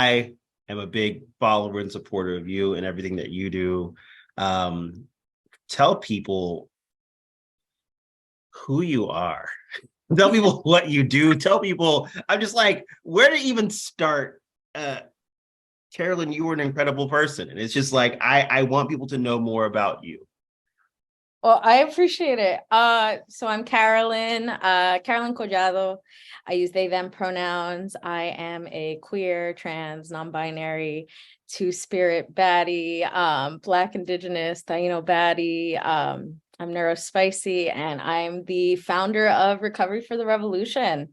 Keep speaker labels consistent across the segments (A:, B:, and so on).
A: I am a big follower and supporter of you and everything that you do. Um, Tell people who you are. Tell people what you do. Tell people, I'm just like, where to even start? Carolyn, you were an incredible person. And it's just like, I want people to know more about you.
B: Well, I appreciate it. So I'm Carolyn, Carolyn Collado. I use they, them pronouns. I am a queer, trans, non-binary, two-spirit baddie, Black, Indigenous, Taino baddie. I'm neurospicy, and I'm the founder of Recovery for the Revolution,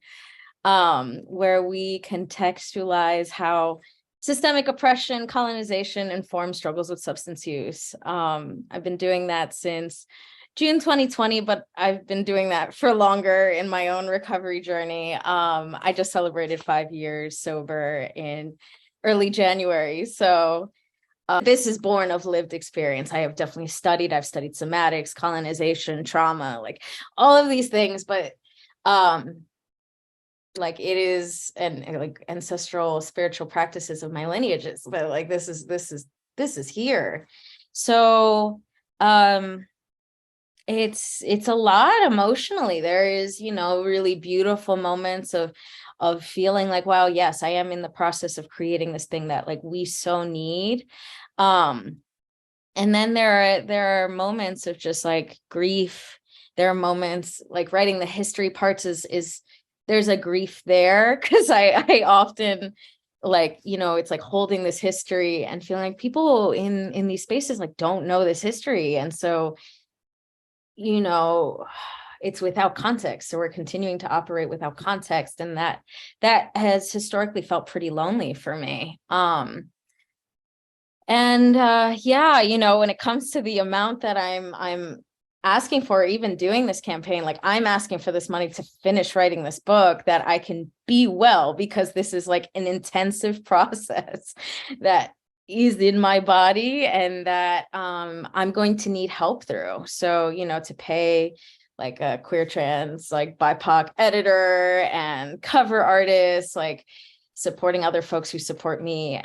B: where we contextualize how systemic oppression, colonization inform struggles with substance use. I've been doing that since June 2020, but I've been doing that for longer in my own recovery journey. I just celebrated 5 years sober in early January. So this is born of lived experience. I have definitely I've studied somatics, colonization, trauma, like all of these things, but like it is and like ancestral spiritual practices of my lineages, but like this is here. So it's a lot emotionally. There is, really beautiful moments of feeling like, wow, yes, I am in the process of creating this thing that like we so need. um and then there are moments of just like grief. There are moments like writing the history parts is there's a grief there because I often like, it's like holding this history and feeling like people in these spaces like don't know this history. And so, you know, it's without context. So we're continuing to operate without context. And that has historically felt pretty lonely for me. And yeah, when it comes to the amount that I'm asking for, even doing this campaign, like I'm asking for this money to finish writing this book that I can be well, because this is like an intensive process that is in my body and that I'm going to need help through. So, to pay like a queer trans like BIPOC editor and cover artist, like supporting other folks who support me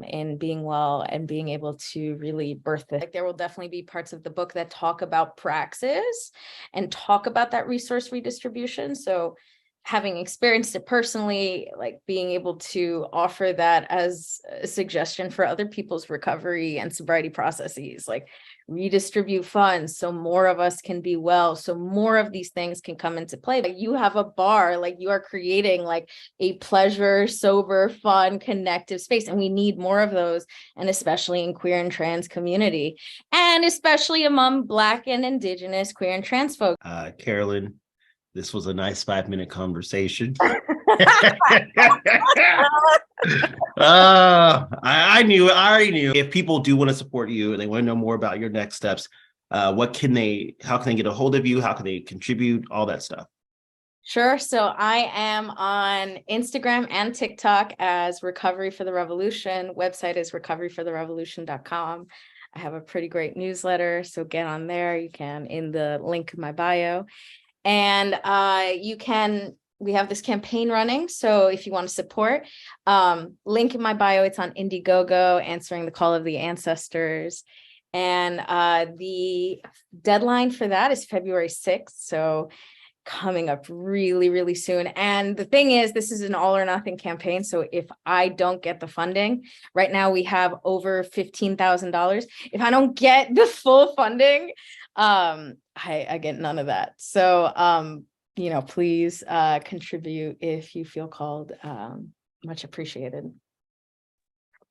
B: in being well and being able to really birth it. Like there will definitely be parts of the book that talk about praxis and talk about that resource redistribution. So having experienced it personally, like being able to offer that as a suggestion for other people's recovery and sobriety processes, like redistribute funds so more of us can be well, so more of these things can come into play. Like you have a bar, like you are creating like a pleasure, sober, fun, connective space, and we need more of those, and especially in queer and trans community, and especially among Black and Indigenous queer and trans folks.
A: Carolyn, this was a nice 5 minute conversation. I already knew. If people do want to support you and they want to know more about your next steps, how can they get a hold of you? How can they contribute? All that stuff.
B: Sure. So I am on Instagram and TikTok as Recovery for the Revolution. Website is recoveryfortherevolution.com. I have a pretty great newsletter, so get on there. You can in the link in my bio. And we have this campaign running. So if you want to support, link in my bio, it's on Indiegogo, answering the call of the ancestors. And the deadline for that is February 6th. So coming up really, really soon. And the thing is, this is an all or nothing campaign. So if I don't get the funding, right now we have over $15,000. If I don't get the full funding, I get none of that. So, please contribute if you feel called. Much appreciated.